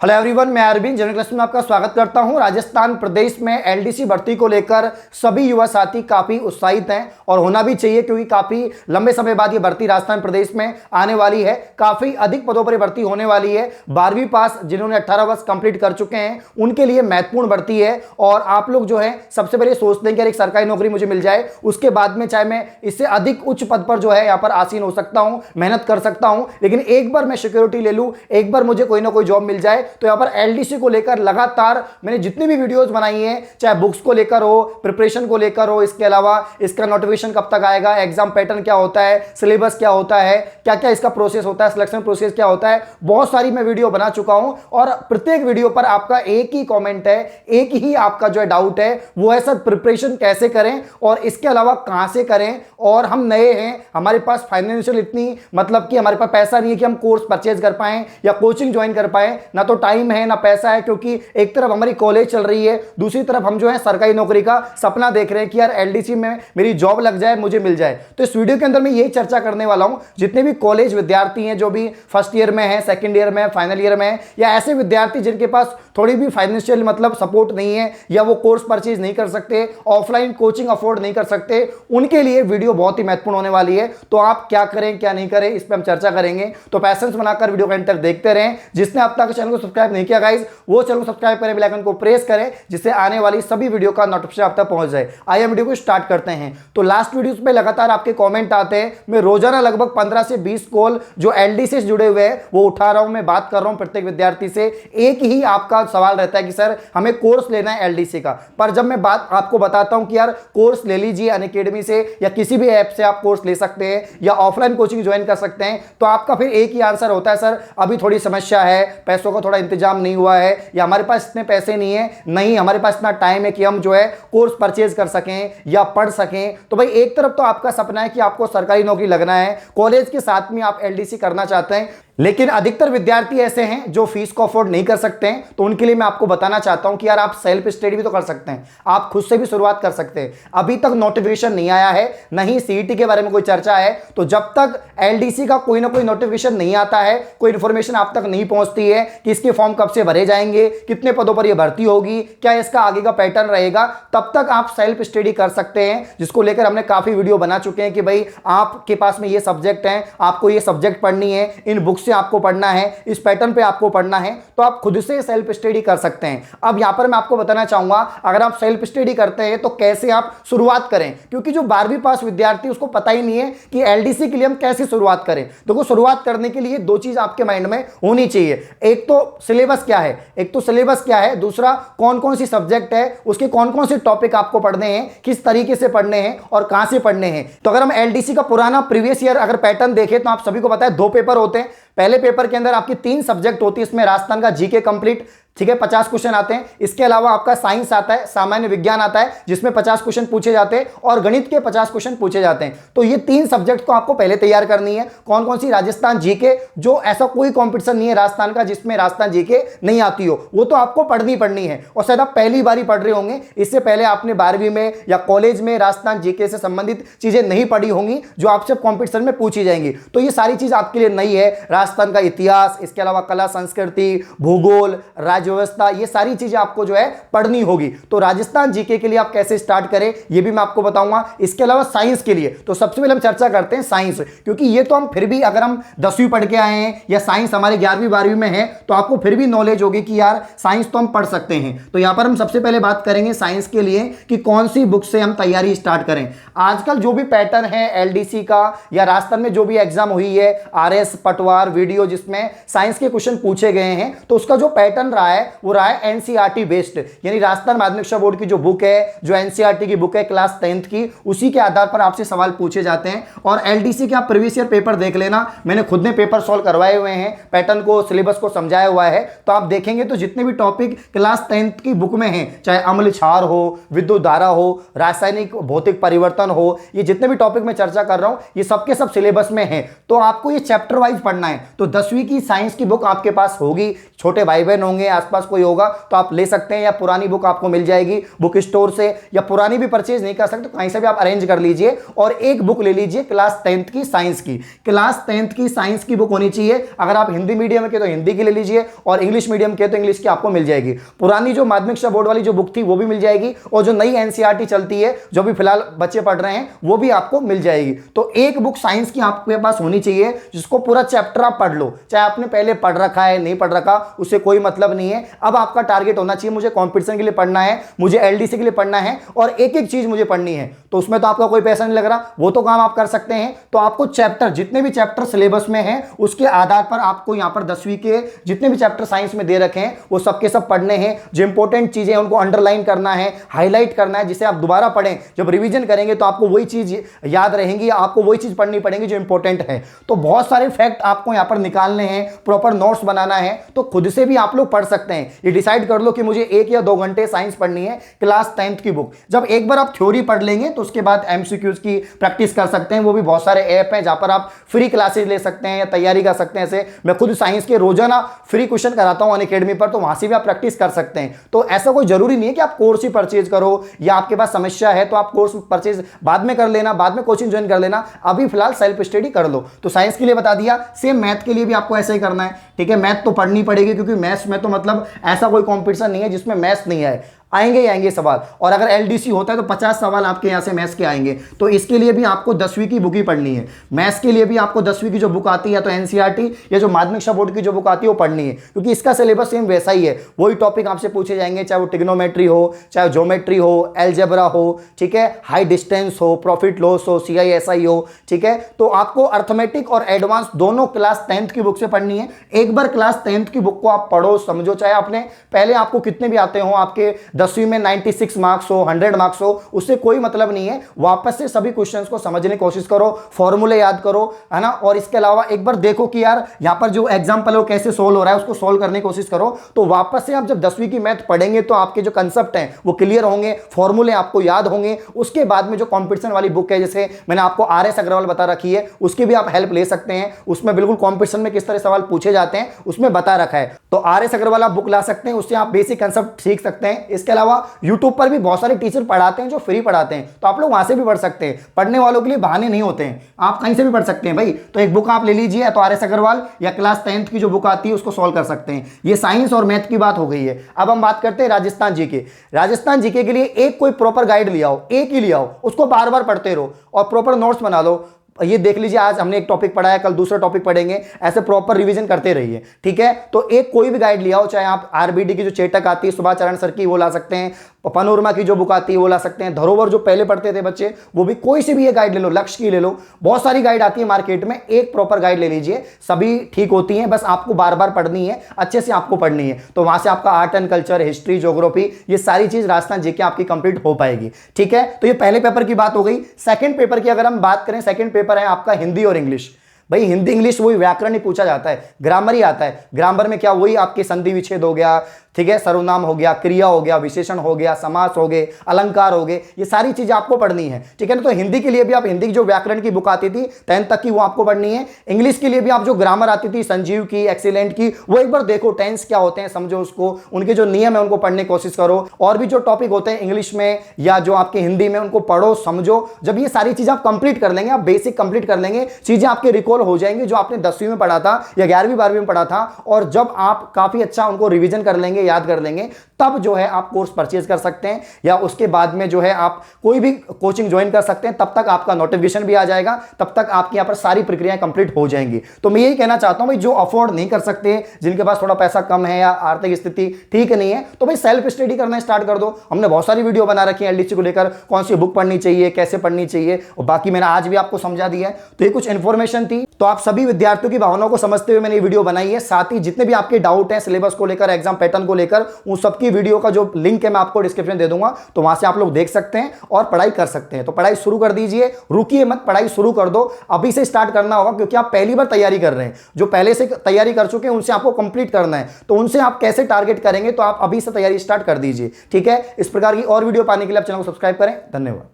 Hello everyone, मैं Arvind general class में आपका स्वागत करता हूं। राजस्थान प्रदेश में एलडीसी भर्ती को लेकर सभी युवा साथी काफी उत्साहित हैं और होना भी चाहिए, क्योंकि काफी लंबे समय बाद ये भर्ती राजस्थान प्रदेश में आने वाली है। काफी अधिक पदों पर भर्ती होने वाली है। 12वीं पास जिन्होंने 18 वर्ष कंप्लीट कर चुके हैं उनके लिए महत्वपूर्ण भर्ती है। और आप लोग जो है सबसे पहले सोचते हैं कि एक सरकारी नौकरी मुझे मिल जाए, उसके बाद में चाहे मैं इससे अधिक उच्च पद पर जो है यहाँ पर आसीन हो सकता हूँ, मेहनत कर सकता हूँ, लेकिन एक बार मैं सिक्योरिटी ले लूँ, एक बार मुझे कोई ना कोई जॉब मिल जाए। तो यहाँ पर एलडीसी को लेकर लगातार मैंने जितनी भी वीडियोस बनाई हैं, चाहे बुक्स को लेकर हो, प्रिपरेशन को लेकर हो, इसके अलावा इसका नोटिफिकेशन कब तक आएगा, एग्जाम पैटर्न क्या होता है, सिलेबस क्या होता है, क्या क्या इसका प्रोसेस होता है, सिलेक्शन प्रोसेस क्या होता है, बहुत सारी मैं वीडियो बना चुका हूं। और प्रत्येक वीडियो पर आपका एक ही कॉमेंट है, एक ही आपका जो है डाउट है, वो है सर प्रिपरेशन कैसे करें और इसके अलावा कहां से करें। और हम नए हैं, हमारे पास फाइनेंशियल इतनी मतलब कि हमारे पास पैसा नहीं है कि हम कोर्स परचेज कर पाएं या कोचिंग ज्वाइन कर पाएं, ना तो टाइम है ना पैसा है, क्योंकि एक तरफ हमारी कॉलेज चल रही है, दूसरी तरफ हम जो है सरकारी नौकरी का सपना देख रहे हैं कि यार एलडीसी में मेरी जॉब लग जाए, मुझे मिल जाए। तो इस वीडियो के अंदर मैं यही चर्चा करने वाला हूं। जितने भी कॉलेज विद्यार्थी हैं, जो भी फर्स्ट ईयर में है, सेकंड ईयर में, फाइनल ईयर में, या ऐसे विद्यार्थी जिनके पास थोड़ी भी फाइनेंशियल मतलब सपोर्ट नहीं है या वो कोर्स परचेज नहीं कर सकते, ऑफलाइन कोचिंग अफोर्ड नहीं कर सकते, उनके लिए वीडियो बहुत ही महत्वपूर्ण होने वाली है। तो आप क्या करें क्या नहीं करें, इस पर हम चर्चा करेंगे। तो पैशंस बनाकर वीडियो के अंत तक देखते रहें। जिसने अब तक चैनल को सब्सक्राइब नहीं किया गाइस, वो चैनल को सब्सक्राइब करें, बेल आइकन को प्रेस करें, जिससे आने वाली सभी वीडियो का नोटिफिकेशन आप तक पहुंच जाए। आइए वीडियो को स्टार्ट करते हैं। तो लास्ट वीडियोस पे लगातार आपके कमेंट आते हैं। मैं रोजाना लगभग 15 से 20 कॉल जो एलडीसी से जुड़े हुए हैं वो उठा रहा हूं, मैं बात कर रहा हूं प्रत्येक विद्यार्थी से। एक ही आपका सवाल रहता है कि सर हमें कोर्स लेना है एलडीसी का। पर जब मैं बात आपको बताता हूं कि यार कोर्स ले लीजिए अनअकैडमी से या किसी भी ऐप से आप कोर्स ले सकते हैं या ऑफलाइन कोचिंग ज्वाइन कर सकते हैं, तो आपका फिर एक ही आंसर होता है, सर अभी थोड़ी समस्या है, पैसों का थोड़ा इंतजाम नहीं हुआ है, या हमारे पास इतने पैसे नहीं है, नहीं हमारे पास इतना टाइम है कि हम जो है कोर्स परचेज कर सकें या पढ़ सकें। तो भाई एक तरफ तो आपका सपना है कि आपको सरकारी नौकरी लगना है, कॉलेज के साथ में आप एलडीसी करना चाहते हैं, लेकिन अधिकतर विद्यार्थी ऐसे हैं जो फीस को अफोर्ड नहीं कर सकते हैं। तो उनके लिए मैं आपको बताना चाहता हूं कि यार आप सेल्फ स्टडी भी तो कर सकते हैं, आप खुद से भी शुरुआत कर सकते हैं। अभी तक नोटिफिकेशन नहीं आया है, नहीं सीईटी के बारे में कोई चर्चा है, तो जब तक एलडीसी का कोई ना कोई नोटिफिकेशन नहीं आता है, कोई इंफॉर्मेशन आप तक नहीं पहुंचती है कि इसके फॉर्म कब से भरे जाएंगे, कितने पदों पर यह भर्ती होगी, क्या इसका आगे का पैटर्न रहेगा, तब तक आप सेल्फ स्टडी कर सकते हैं। जिसको लेकर हमने काफी वीडियो बना चुके हैं कि भाई आपके पास में ये सब्जेक्ट है, आपको ये सब्जेक्ट पढ़नी है, इन बुक्स से आपको पढ़ना है, इस पैटर्न पे आपको पढ़ना है, तो आप खुद से सेल्फ स्टडी कर सकते हैं। अब यहां पर मैं आपको बताना चाहूंगा, अगर आप सेल्फ स्टडी करते हैं तो कैसे आप शुरुआत करें, क्योंकि जो 12वीं पास विद्यार्थी उसको पता ही नहीं है कि एलडीसी के लिए हम कैसे शुरुआत करें। देखो शुरुआत करने के लिए दो चीज आपके माइंड में होनी चाहिए, एक तो सिलेबस क्या है, दूसरा कौन कौन सी सब्जेक्ट है, उसके कौन कौन से टॉपिक आपको पढ़ने हैं, किस तरीके से पढ़ने हैं और कहां से पढ़ने हैं। तो अगर हम एलडीसी का पुराना प्रीवियस ईयर अगर पैटर्न देखें तो आप सभी को पता है 2 पेपर होते हैं। पहले पेपर के अंदर आपकी 3 सब्जेक्ट होती है, इसमें राजस्थान का जीके कंप्लीट, ठीक है, 50 क्वेश्चन आते हैं। इसके अलावा आपका साइंस आता है, सामान्य विज्ञान आता है जिसमें 50 क्वेश्चन पूछे जाते हैं और गणित के 50 क्वेश्चन पूछे जाते हैं। तो ये 3 सब्जेक्ट को आपको पहले तैयार करनी है। कौन कौन सी? राजस्थान जीके, जो ऐसा कोई कंपटीशन नहीं है राजस्थान का जिसमें राजस्थान जीके नहीं आती हो, वो तो आपको पढ़नी है। और शायद आप पहली बार ही पढ़ रहे होंगे, इससे पहले आपने 12वीं में या कॉलेज में राजस्थान जीके से संबंधित चीजें नहीं पढ़ी होंगी जो आपसे कॉम्पिटिशन में पूछी जाएंगी। तो ये सारी चीज आपके लिए नई है। राजस्थान का इतिहास, इसके अलावा कला संस्कृति, भूगोल, राज्य व्यवस्था, ये सारी चीजें आपको जो है पढ़नी होगी। तो राजस्थान जीके के लिए आप कैसे स्टार्ट करें ये भी मैं आपको बताऊंगा। इसके अलावा साइंस के लिए तो सबसे पहले हम चर्चा करते हैं साइंस, क्योंकि ये तो हम फिर भी अगर हम 10वीं पढ़ के आए हैं या साइंस हमारे 11वीं 12वीं में है तो आपको फिर भी नॉलेज होगी कि यार साइंस तो हम पढ़ सकते हैं। तो यहां पर हम सबसे पहले बात करेंगे साइंस के लिए कि कौन सी बुक से हम तैयारी स्टार्ट करें। आजकल जो भी पैटर्न है एलडीसी का या राजस्थान में जो भी एग्जाम हुई है, आरएस, पटवार, वीडियो, जिसमें साइंस के क्वेश्चन पूछे गए हैं, तो उसका जो पैटर्न रहा है वो रहा है एनसीईआरटी बेस्ड, यानी राजस्थान माध्यमिक शिक्षा बोर्ड की जो बुक है, जो एनसीईआरटी की बुक है क्लास 10th की, उसी के आधार पर आपसे सवाल पूछे जाते हैं। और एलडीसी के आप प्रीवियस ईयर पेपर देख लेना, मैंने खुद ने पेपर सॉल्व करवाए हुए हैं, पैटर्न को, सिलेबस को समझाया हुआ है। तो आप देखेंगे तो जितने भी टॉपिक क्लास 10th की बुक में हैं, चाहे अम्ल क्षार हो, विद्युत धारा हो, रासायनिक भौतिक परिवर्तन हो, ये जितने भी टॉपिक मैं चर्चा कर रहा हूं ये सबके सब सिलेबस में है। तो आपको ये चैप्टर वाइज पढ़ना है। तो 10वीं की साइंस की बुक आपके पास होगी, छोटे भाई बहन होंगे, आसपास कोई होगा तो आप ले सकते हैं, या पुरानी बुक आपको मिल जाएगी बुक स्टोर से, या पुरानी भी परचेज नहीं कर सकते तो कहीं से भी आप अरेंज कर लीजिए और एक बुक ले लीजिए क्लास 10th की साइंस की। क्लास 10th की साइंस की बुक होनी चाहिए। अगर आप हिंदी मीडियम के तो हिंदी की ले लीजिए और इंग्लिश मीडियम के तो इंग्लिश की आपको मिल जाएगी। पुरानी जो माध्यमिक शिक्षा बोर्ड वाली जो बुक थी वो भी मिल जाएगी, और जो नई एनसीईआरटी चलती है जो भी फिलहाल बच्चे पढ़ रहे हैं वो भी आपको मिल जाएगी। तो एक बुक साइंस की आपके पास होनी चाहिए जिसको पूरा चैप्टर आप पढ़ लो, चाहे आपने पहले पढ़ रखा है नहीं पढ़ रखा उससे कोई मतलब नहीं है। अब आपका टारगेट होना चाहिए मुझे कंपटीशन के लिए पढ़ना है, मुझे एलडीसी के लिए पढ़ना है और एक एक चीज मुझे पढ़नी है। तो उसमें तो आपका कोई पैसा नहीं लग रहा, वो तो काम आप कर सकते हैं। तो आपको चैप्टर जितने भी चैप्टर सिलेबस में हैं उसके आधार पर आपको यहां पर 10वीं के जितने भी चैप्टर साइंस में दे रखे हैं वो सबके सब पढ़ने हैं। जो इंपॉर्टेंट चीजें उनको अंडरलाइन करना है, हाईलाइट करना है, जिसे आप दोबारा पढ़ें, जब रिवीजन करेंगे तो आपको वही चीज याद रहेंगी, आपको वही चीज पढ़नी पड़ेगी जो इंपॉर्टेंट है। तो बहुत सारे फैक्ट आपको यहां पर निकालने हैं, प्रॉपर नोट्स बनाना है। तो खुद से भी आप लोग पढ़ सकते हैं। ये डिसाइड कर लो कि मुझे 1 या 2 घंटे साइंस पढ़नी है क्लास 10th की बुक। जब एक बार आप थ्योरी पढ़ लेंगे तो उसके बाद एमसीक्यूज की प्रैक्टिस कर सकते हैं। वो भी बहुत सारे ऐप हैं जहां पर आप फ्री क्लासेस ले सकते हैं या तैयारी कर सकते हैं। ऐसे मैं खुद साइंस के रोजाना फ्री क्वेश्चन कराता हूं अनअकैडमी पर, तो वहां से भी आप प्रैक्टिस कर सकते हैं। तो ऐसा कोई जरूरी नहीं है कि आप कोर्स ही परचेज करो, या आपके पास समस्या है तो आप कोर्स परचेज बाद में कर लेना, बाद में कोचिंग ज्वाइन कर लेना। अभी फिलहाल सेल्फ स्टडी कर लो। तो साइंस के लिए बता दिया, सेम मैथ के लिए भी आपको ऐसा ही करना है। ठीक है, मैथ तो पढ़नी पड़ेगी क्योंकि मैथ्स में तो मतलब ऐसा कोई कंपटीशन नहीं है जिसमें मैथ्स नहीं आए, आएंगे ही आएंगे सवाल। और अगर एलडीसी होता है तो 50 सवाल आपके यहां से मैथ्स के आएंगे। तो इसके लिए भी आपको 10वीं की बुक ही पढ़नी है। मैथ्स के लिए भी आपको 10वीं की जो बुक आती है, या तो एनसीईआरटी या जो माध्यमिक शिक्षा बोर्ड की जो बुक आती है वो पढ़नी है, क्योंकि इसका सिलेबस सेम वैसा ही है। वही टॉपिक आपसे पूछे जाएंगे, चाहे वो ट्रिग्नोमेट्री हो, चाहे ज्योमेट्री हो, एलजेब्रा हो, ठीक है, हाई डिस्टेंस हो, प्रॉफिट लॉस हो, CISI हो। ठीक है, तो आपको अर्थमेटिक और एडवांस दोनों क्लास 10th की बुक से पढ़नी है। एक बार क्लास 10th की बुक को आप पढ़ो, समझो, चाहे आपने पहले आपको कितने भी आते हो, आपके 10वीं में 96 मार्क्स हो, 100 मार्क्स हो, उससे कोई मतलब नहीं है। वापस से सभी क्वेश्चंस को समझने की कोशिश करो, फॉर्मूले याद करो, है ना। और इसके अलावा एक बार देखो कि यार यहां पर जो एग्जांपल है वो कैसे सोल्व हो रहा है, उसको सोल्व करने की कोशिश करो। तो वापस से आप जब 10वीं की मैथ पढ़ेंगे तो आपके जो कंसेप्ट हैं वो क्लियर होंगे, फॉर्मूले आपको याद होंगे। उसके बाद में जो कॉम्पिटिशन वाली बुक है, जैसे मैंने आपको RS अग्रवाल बता रखी है, उसकी भी आप हेल्प ले सकते हैं। उसमें बिल्कुल कॉम्पिटिशन में किस तरह सवाल पूछे जाते हैं उसमें बता रखा है। तो RS अग्रवाल आप बुक ला सकते हैं, उससे आप बेसिक कंसेप्ट सीख सकते हैं। इसके अलावा यूट्यूब पर भी बहुत सारे टीचर पढ़ाते हैं जो फ्री पढ़ाते हैं, तो आप लोग वहां से भी पढ़ सकते हैं। पढ़ने वालों के लिए बहाने नहीं होते हैं, आप कहीं से भी पढ़ सकते हैं भाई। तो एक बुक आप ले लीजिए, तो RS अग्रवाल या क्लास 10th की जो बुक आती है उसको सॉल्व कर सकते हैं। ये साइंस और मैथ की बात हो गई है। अब हम बात करते हैं राजस्थान जीके। राजस्थान जीके के लिए एक कोई प्रॉपर गाइड ले आओ, एक ही ले आओ, उसको बार बार पढ़ते रहो और प्रॉपर नोट्स बना लो। ये देख लीजिए, आज हमने एक टॉपिक पढ़ा है, कल दूसरा टॉपिक पढ़ेंगे, ऐसे प्रॉपर रिवीजन करते रहिए। ठीक है, तो एक कोई भी गाइड ले आओ, चाहे आप RBD की जो चेटक आती है सुभाष चरण सर की वो ला सकते हैं, पनोरमा की जो बुक आती है वो ला सकते हैं, धरोहर जो पहले पढ़ते थे बच्चे वो भी, कोई सी भी ये गाइड ले लो, लक्ष्य की ले लो, बहुत सारी गाइड आती है मार्केट में, एक प्रॉपर गाइड ले लीजिए, सभी ठीक होती हैं। बस आपको बार बार पढ़नी है, अच्छे से आपको पढ़नी है। तो वहां से आपका art and culture, history, geography, ये सारी चीज राजस्थान जीके आपकी कंप्लीट हो पाएगी। ठीक है, तो ये पहले पेपर की बात हो गई। सेकंड पेपर की अगर हम बात करें, सेकंड पेपर है आपका हिंदी और इंग्लिश। भाई हिंदी इंग्लिश वही व्याकरण ही पूछा जाता है, ग्रामर ही आता है। ग्रामर में क्या, वही आपके संधि विच्छेद हो गया, ठीक है, सर्वनाम हो गया, क्रिया हो गया, विशेषण हो गया, समास हो गए, अलंकार हो गए, ये सारी चीजें आपको पढ़नी है। ठीक है ना। तो हिंदी के लिए भी आप हिंदी की जो व्याकरण की बुक आती थी 10th तक की वो आपको पढ़नी है। इंग्लिश के लिए भी आप जो ग्रामर आती थी संजीव की, एक्सीलेंट की, वो एक बार देखो, टेंस क्या होते हैं समझो उसको, उनके जो नियम है उनको पढ़ने की कोशिश करो। और भी जो टॉपिक होते हैं इंग्लिश में या जो आपके हिंदी में, उनको पढ़ो, समझो। जब ये सारी चीजें आप कंप्लीट कर लेंगे, आप बेसिक कंप्लीट कर लेंगे, चीजें आपके रिकॉल हो जाएंगी जो आपने 10वीं में पढ़ा था या 11वीं 12वीं में पढ़ा था। और जब आप काफी अच्छा उनको रिवीजन कर लेंगे, याद कर लेंगे, तब जो है आप कोर्स परचेज कर सकते हैं, या उसके बाद में जो है आप कोई भी कोचिंग ज्वाइन कर सकते हैं। तब तक आपका नोटिफिकेशन भी आ जाएगा, तब तक आपकी यहां पर सारी प्रक्रियाएं कंप्लीट हो जाएंगी। तो मैं यही कहना चाहता हूं भाई, जो अफोर्ड नहीं कर सकते, जिनके पास थोड़ा पैसा कम है या आर्थिक स्थिति ठीक नहीं है, तो भाई सेल्फ स्टडी करना स्टार्ट कर दो। हमने बहुत सारी वीडियो बना रखी है एलडीसी को लेकर, कौन सी बुक पढ़नी चाहिए, कैसे पढ़नी चाहिए, और बाकी मैंने आज भी आपको समझा दिया है। तो ये कुछ इंफॉर्मेशन थी, तो आप सभी विद्यार्थियों की भावनाओं को समझते हुए मैंने ये वीडियो बनाई है। साथ ही जितने भी आपके डाउट है सिलेबस को लेकर, एग्जाम पैटर्न को लेकर, उन सबकी वीडियो का जो लिंक है मैं आपको डिस्क्रिप्शन दे दूंगा, तो वहां से आप लोग देख सकते हैं और पढ़ाई कर सकते हैं। तो पढ़ाई शुरू कर दीजिए, रुकिए मत, पढ़ाई शुरू कर दो। अभी से स्टार्ट करना होगा, क्योंकि आप पहली बार तैयारी कर रहे हैं। जो पहले से तैयारी कर चुके हैं उनसे आपको कंप्लीट करना है, तो उनसे आप कैसे टारगेट करेंगे, तो आप अभी से तैयारी स्टार्ट कर दीजिए। ठीक है, इस प्रकार की और वीडियो पाने के लिए आप चैनल को सब्सक्राइब करें। धन्यवाद।